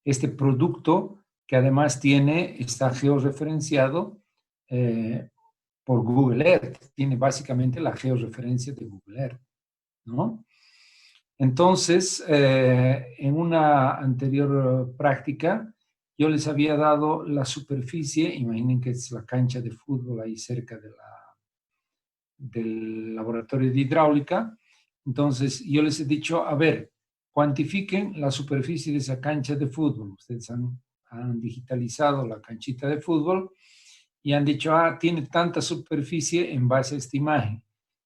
este producto que además está georreferenciado por Google Earth. Tiene básicamente la georreferencia de Google Earth, ¿no? Entonces, en una anterior práctica, yo les había dado la superficie, imaginen que es la cancha de fútbol ahí cerca del laboratorio de hidráulica. Entonces, yo les he dicho, a ver, cuantifiquen la superficie de esa cancha de fútbol. Ustedes han digitalizado la canchita de fútbol y han dicho, tiene tanta superficie en base a esta imagen.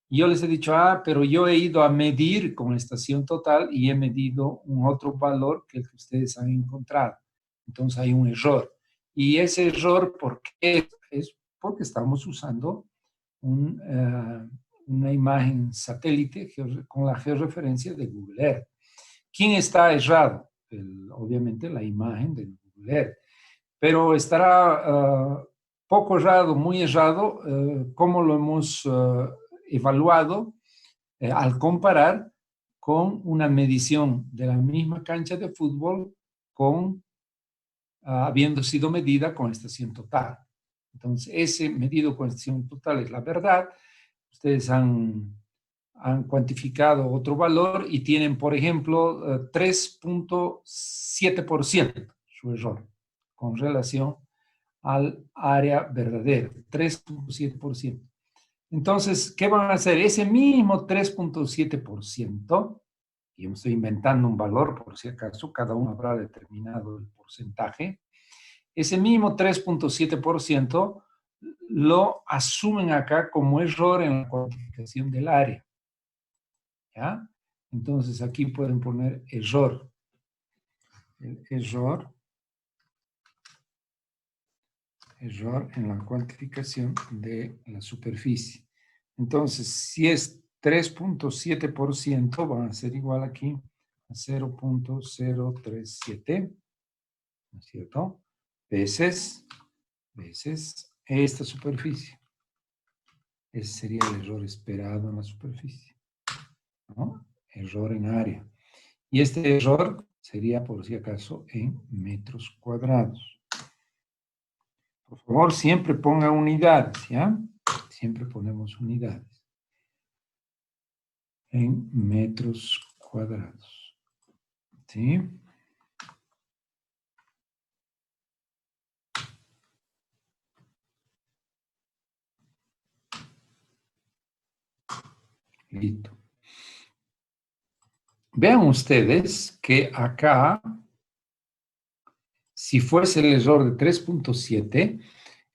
Y yo les he dicho, pero yo he ido a medir con estación total y he medido un otro valor que el que ustedes han encontrado. Entonces hay un error. Y ese error, ¿por qué? Es porque estamos usando una imagen satélite con la georreferencia de Google Earth. ¿Quién está errado? Obviamente la imagen de Google Earth. Pero estará poco errado, muy errado, cómo lo hemos evaluado al comparar con una medición de la misma cancha de fútbol habiendo sido medida con estación total. Entonces, ese medido con estación total es la verdad. Ustedes han cuantificado otro valor y tienen, por ejemplo, 3.7% su error con relación al área verdadera, 3.7%. Entonces, ¿qué van a hacer? Ese mismo 3.7%, y yo me estoy inventando un valor por si acaso, cada uno habrá determinado el porcentaje, ese mismo 3.7% lo asumen acá como error en la cuantificación del área. ¿Ya? Entonces aquí pueden poner error. El error en la cuantificación de la superficie. Entonces, si es 3.7%, van a ser igual aquí a 0.037, ¿no es cierto? Veces esta superficie. Ese sería el error esperado en la superficie, ¿no? Error en área. Y este error sería, por si acaso, en metros cuadrados. Por favor, siempre ponga unidades, ¿ya? Siempre ponemos unidades. En metros cuadrados. ¿Sí? Listo. Vean ustedes que acá, si fuese el error de 3.7,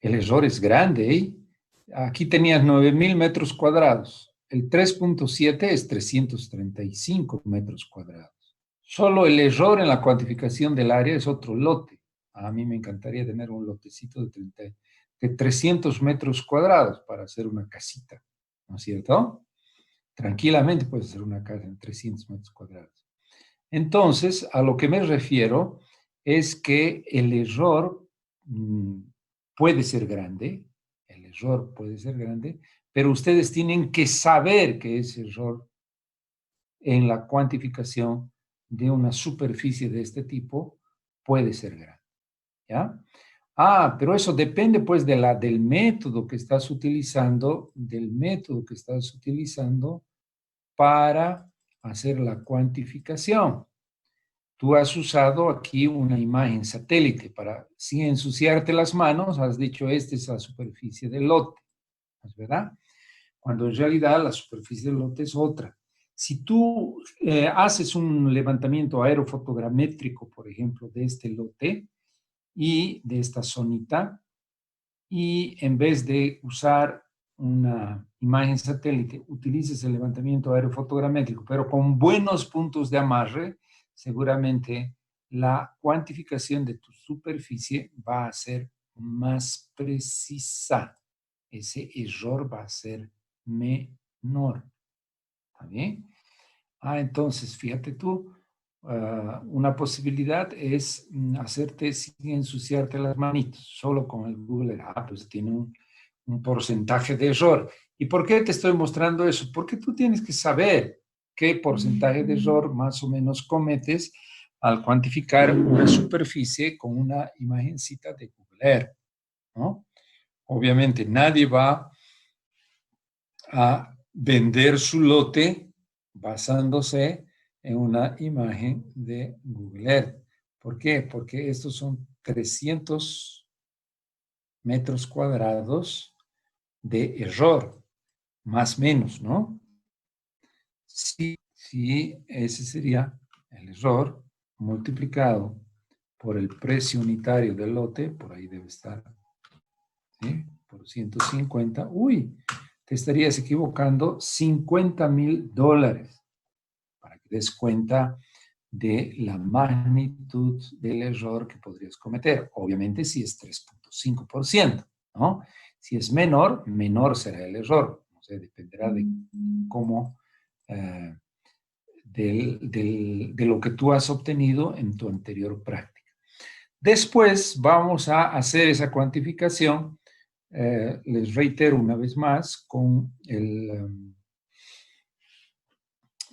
el error es grande, ¿eh? Aquí tenías 9.000 metros cuadrados. El 3.7 es 335 metros cuadrados. Solo el error en la cuantificación del área es otro lote. A mí me encantaría tener un lotecito de 300 metros cuadrados para hacer una casita, ¿no es cierto? Tranquilamente puedes hacer una casa en 300 metros cuadrados. Entonces, a lo que me refiero es que el error puede ser grande, pero ustedes tienen que saber que ese error en la cuantificación de una superficie de este tipo puede ser grande, ¿ya? Ah, pero eso depende pues del método que estás utilizando, para hacer la cuantificación. Tú has usado aquí una imagen satélite para, sin ensuciarte las manos, has dicho, esta es la superficie del lote, ¿es verdad? Cuando en realidad la superficie del lote es otra. Si tú haces un levantamiento aerofotogramétrico, por ejemplo, de este lote y de esta zonita, y en vez de usar una imagen satélite, utilices el levantamiento aerofotogramétrico, pero con buenos puntos de amarre, seguramente la cuantificación de tu superficie va a ser más precisa. Ese error va a ser menor. ¿Está bien? Ah, entonces, fíjate tú, una posibilidad es hacerte sin ensuciarte las manitos, solo con el Google. Ah, pues tiene un porcentaje de error. ¿Y por qué te estoy mostrando eso? Porque tú tienes que saber qué porcentaje de error más o menos cometes al cuantificar una superficie con una imagencita de Google Earth, ¿no? Obviamente nadie va a vender su lote basándose en una imagen de Google Earth. ¿Por qué? Porque estos son 300 metros cuadrados de error, más o menos, ¿no? Sí, sí, ese sería el error multiplicado por el precio unitario del lote, por ahí debe estar, ¿sí? Por 150, uy, te estarías equivocando $50,000, para que des cuenta de la magnitud del error que podrías cometer. Obviamente si es 3.5%, ¿no? Si es menor, menor será el error. O sea, dependerá de cómo, de lo que tú has obtenido en tu anterior práctica. Después vamos a hacer esa cuantificación, les reitero una vez más, con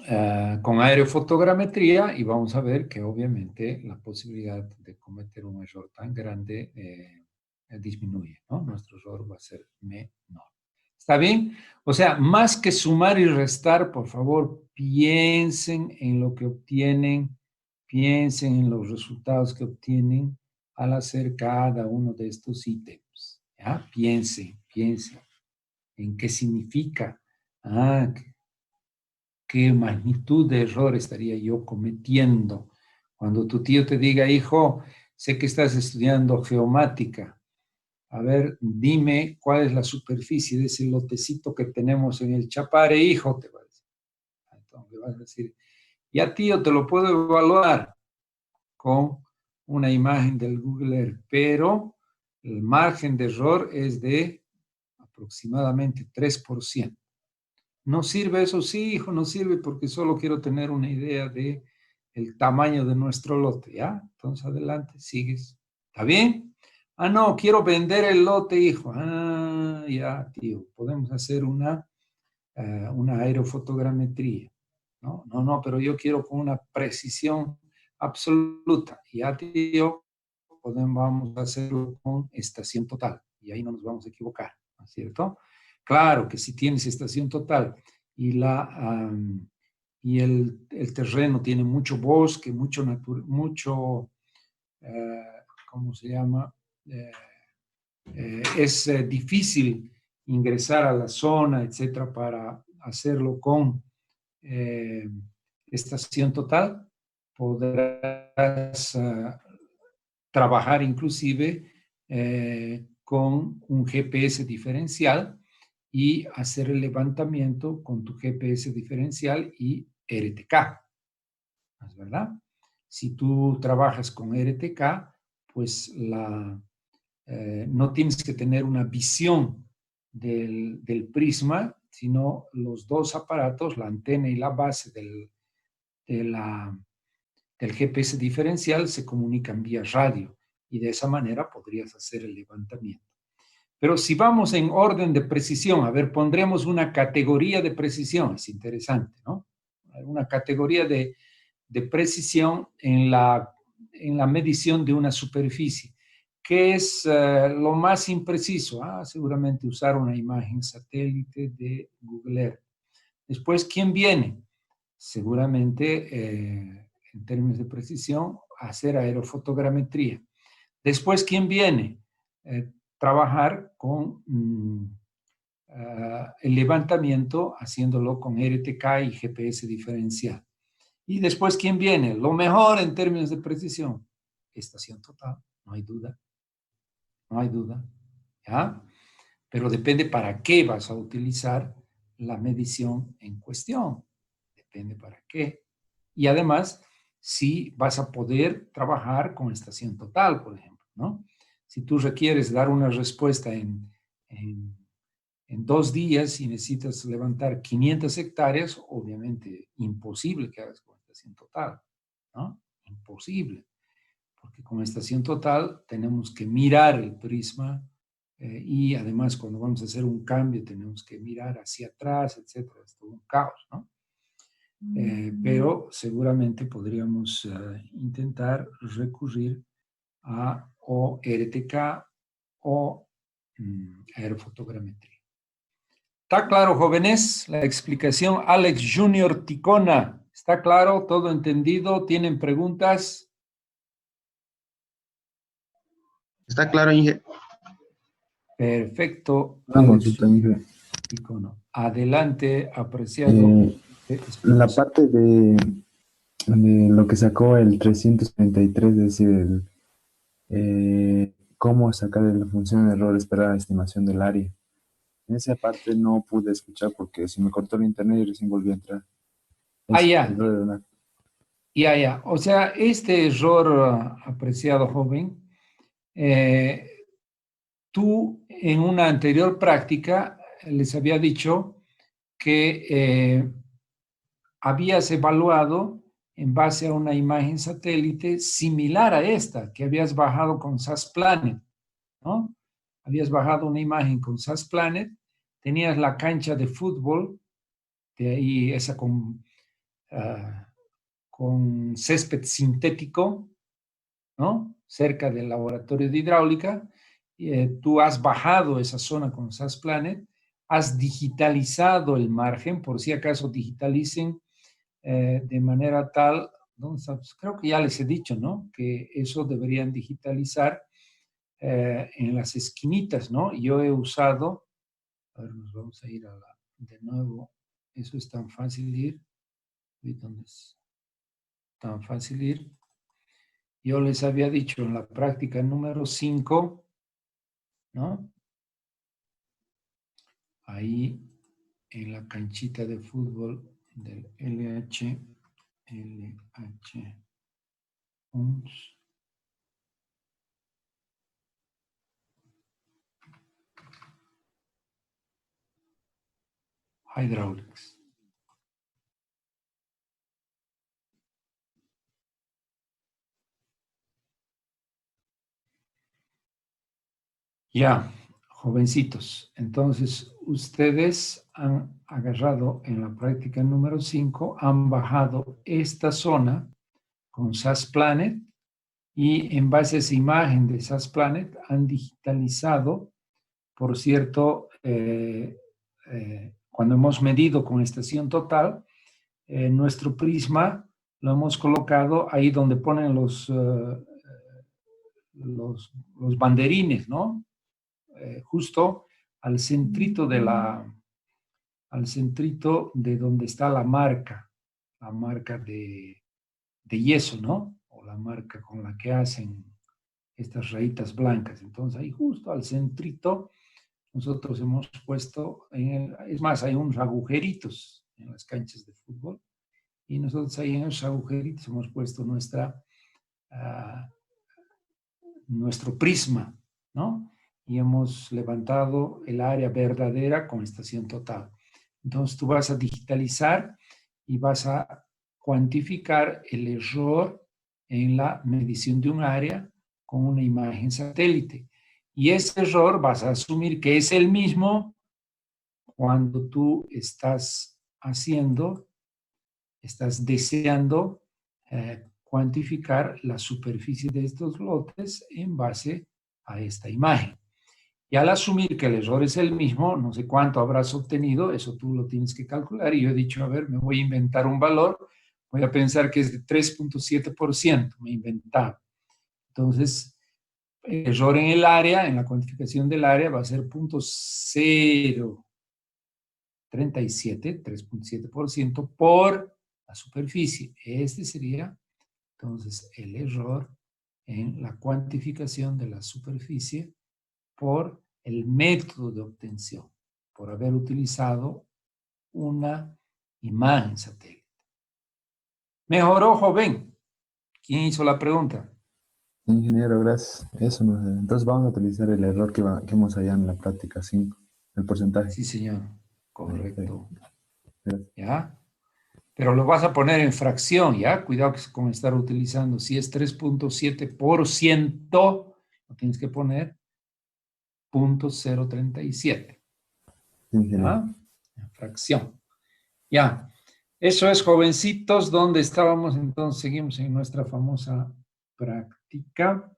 aerofotogrametría, y vamos a ver que obviamente la posibilidad de cometer un error tan grande disminuye, ¿no? Nuestro error va a ser menor. ¿Está bien? O sea, más que sumar y restar, por favor, piensen en lo que obtienen, piensen en los resultados que obtienen al hacer cada uno de estos ítems. ¿Ya? Piensen en qué significa. Ah, qué magnitud de error estaría yo cometiendo cuando tu tío te diga, hijo, sé que estás estudiando geomática. A ver, dime cuál es la superficie de ese lotecito que tenemos en el Chapare, hijo, te va a decir. Entonces vas a decir, ya tío, te lo puedo evaluar con una imagen del Google Earth, pero el margen de error es de aproximadamente 3%. ¿No sirve eso? Sí, hijo, no sirve porque solo quiero tener una idea de el tamaño de nuestro lote, ¿ya? Entonces, adelante, sigues. ¿Está bien? Ah, no, quiero vender el lote, hijo. Ah, ya, tío, podemos hacer una aerofotogrametría. No, no, no, pero yo quiero con una precisión absoluta. Ya, tío, vamos a hacerlo con estación total. Y ahí no nos vamos a equivocar, ¿no es cierto? Claro que si tienes estación total y, y el terreno tiene mucho bosque, mucho ¿cómo se llama? Es difícil ingresar a la zona, etcétera, para hacerlo con estación total. Podrás trabajar inclusive con un GPS diferencial y hacer el levantamiento con tu GPS diferencial y RTK, ¿es verdad? Si tú trabajas con RTK, pues no tienes que tener una visión del prisma, sino los dos aparatos, la antena y la base del GPS diferencial, se comunican vía radio y de esa manera podrías hacer el levantamiento. Pero si vamos en orden de precisión, a ver, pondremos una categoría de precisión, es interesante, ¿no? Una categoría de de precisión en la medición de una superficie. ¿Qué es lo más impreciso? Seguramente usar una imagen satélite de Google Earth. Después, ¿quién viene? Seguramente, en términos de precisión, hacer aerofotogrametría. Después, ¿quién viene? Trabajar con el levantamiento, haciéndolo con RTK y GPS diferencial. Y después, ¿quién viene? Lo mejor en términos de precisión, estación total, no hay duda. No hay duda. ¿Ya? Pero depende para qué vas a utilizar la medición en cuestión. Depende para qué. Y además, si vas a poder trabajar con estación total, por ejemplo, ¿no? Si tú requieres dar una respuesta en 2 días y necesitas levantar 500 hectáreas, obviamente imposible que hagas con estación total, ¿no? Imposible. Porque con estación total tenemos que mirar el prisma y además cuando vamos a hacer un cambio tenemos que mirar hacia atrás, etcétera. Es todo un caos, ¿no? Pero seguramente podríamos intentar recurrir a o RTK o aerofotogrametría. ¿Está claro, jóvenes? La explicación, Alex Junior Ticona. ¿Está claro? ¿Todo entendido? ¿Tienen preguntas? Está claro, Inge. Perfecto. Una consulta, Inge. Adelante, apreciado. La parte de lo que sacó el 333, es decir, cómo sacar la función de error esperada estimación del área. En esa parte no pude escuchar porque se me cortó el internet y recién volví a entrar. Ya. O sea, este error, apreciado joven, tú en una anterior práctica les había dicho que habías evaluado en base a una imagen satélite similar a esta que habías bajado con SAS Planet, ¿no? Habías bajado una imagen con SAS Planet, tenías la cancha de fútbol, de ahí esa con césped sintético, ¿no? Cerca del laboratorio de hidráulica. Tú has bajado esa zona con SAS Planet, has digitalizado el margen, por si acaso digitalicen de manera tal, ¿no? Creo que ya les he dicho, ¿no? Que eso deberían digitalizar en las esquinitas, ¿no? Yo he usado, a ver, nos vamos a ir de nuevo, eso es tan fácil ir, ¿dónde es? Tan fácil ir. Yo les había dicho en la práctica número 5, ¿no? Ahí en la canchita de fútbol del LH, UNS. Hydraulics. Ya, jovencitos, entonces ustedes han agarrado en la práctica número 5, han bajado esta zona con SAS Planet y en base a esa imagen de SAS Planet han digitalizado, por cierto, cuando hemos medido con estación total, nuestro prisma lo hemos colocado ahí donde ponen los banderines, ¿no? Justo al centrito de donde está la marca de yeso, ¿no? O la marca con la que hacen estas rayitas blancas. Entonces ahí justo al centrito nosotros hemos puesto, es más, hay unos agujeritos en las canchas de fútbol y nosotros ahí en esos agujeritos hemos puesto nuestro prisma, ¿no? Y hemos levantado el área verdadera con estación total. Entonces tú vas a digitalizar y vas a cuantificar el error en la medición de un área con una imagen satélite. Y ese error vas a asumir que es el mismo cuando tú estás deseando cuantificar la superficie de estos lotes en base a esta imagen. Y al asumir que el error es el mismo, no sé cuánto habrás obtenido, eso tú lo tienes que calcular. Y yo he dicho, a ver, me voy a inventar un valor, voy a pensar que es de 3.7%, me he inventado. Entonces, el error en el área, en la cuantificación del área, va a ser 0.037, 3.7% por la superficie. Este sería, entonces, el error en la cuantificación de la superficie por el método de obtención, por haber utilizado una imagen satélite. ¿Mejoró, joven? ¿Quién hizo la pregunta? Ingeniero, gracias. Eso entonces vamos a utilizar el error que hemos hallado en la práctica 5, el porcentaje. Sí, señor. Correcto. Gracias. ¿Ya? Pero lo vas a poner en fracción, ¿ya? Cuidado con estar utilizando. Si es 3.7%, lo tienes que poner 0.037. ¿Ya? En fracción. Ya. Eso es, jovencitos, ¿dónde estábamos? Entonces seguimos en nuestra famosa práctica.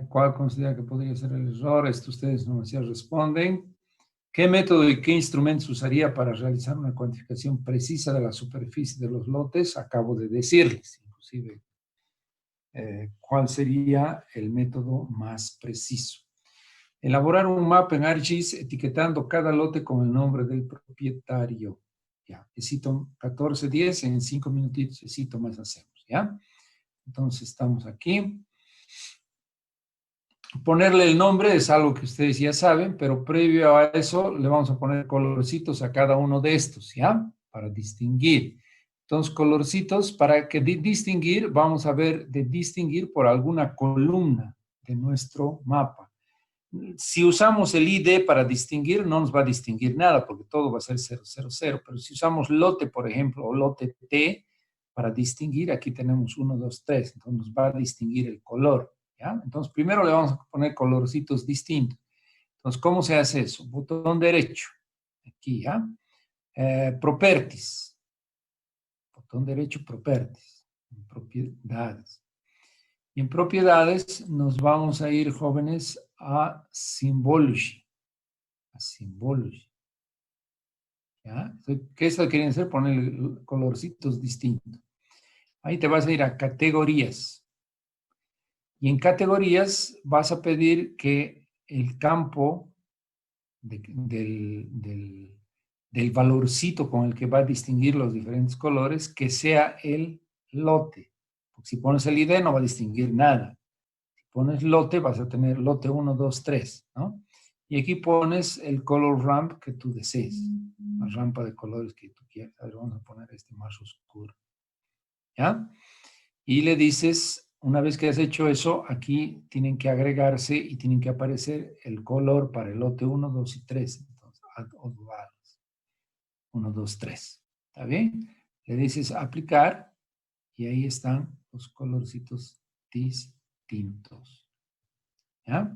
¿Cuál considera que podría ser el error? Esto ustedes no me responden. ¿Qué método y qué instrumentos usaría para realizar una cuantificación precisa de la superficie de los lotes? Acabo de decirles, inclusive, cuál sería el método más preciso. Elaborar un mapa en ArcGIS etiquetando cada lote con el nombre del propietario. Ya, necesito 14:10, en 5 minutitos, necesito más hacemos, ¿ya? Entonces estamos aquí. Ponerle el nombre es algo que ustedes ya saben, pero previo a eso le vamos a poner colorcitos a cada uno de estos, ¿ya? Para distinguir. Entonces, colorcitos, para que distinguir, vamos a ver de distinguir por alguna columna de nuestro mapa. Si usamos el ID para distinguir, no nos va a distinguir nada, porque todo va a ser 000, pero si usamos lote, por ejemplo, o lote T, para distinguir, aquí tenemos 1, 2, 3, entonces nos va a distinguir el color, ¿ya? Entonces, primero le vamos a poner colorcitos distintos. Entonces, ¿cómo se hace eso? Botón derecho, aquí, ¿ya? Properties, botón derecho, Properties, en propiedades. Y en propiedades nos vamos a ir, jóvenes, a Symbology. A Symbology. ¿Ya? ¿Qué eso quieren hacer? Poner colorcitos distintos. Ahí te vas a ir a categorías. Y en categorías vas a pedir que el campo del valorcito con el que va a distinguir los diferentes colores, que sea el lote. Porque si pones el ID no va a distinguir nada. Pones lote, vas a tener lote 1, 2, 3, ¿no? Y aquí pones el color ramp que tú desees, la rampa de colores que tú quieras. A ver, vamos a poner este más oscuro, ¿ya? Y le dices, una vez que has hecho eso, aquí tienen que agregarse y tienen que aparecer el color para el lote 1, 2 y 3. Entonces, add all values. 1, 2, 3. ¿Está bien? Le dices aplicar y ahí están los colorcitos distintos. ¿Ya?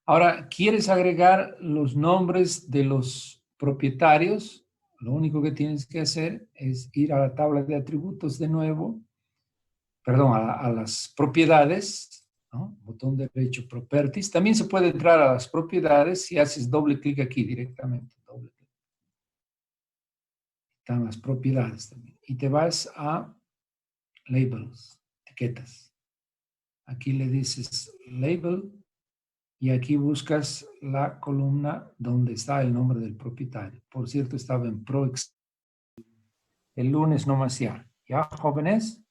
Ahora, ¿quieres agregar los nombres de los propietarios? Lo único que tienes que hacer es ir a la tabla de atributos de nuevo, perdón, a las propiedades, ¿no? Botón derecho, Properties. También se puede entrar a las propiedades si haces doble clic aquí directamente. Doble clic. Están las propiedades también. Y te vas a Labels, etiquetas. Aquí le dices Label. Y aquí buscas la columna donde está el nombre del propietario. Por cierto, estaba en Pro. El lunes no más ya. ¿Ya, jóvenes?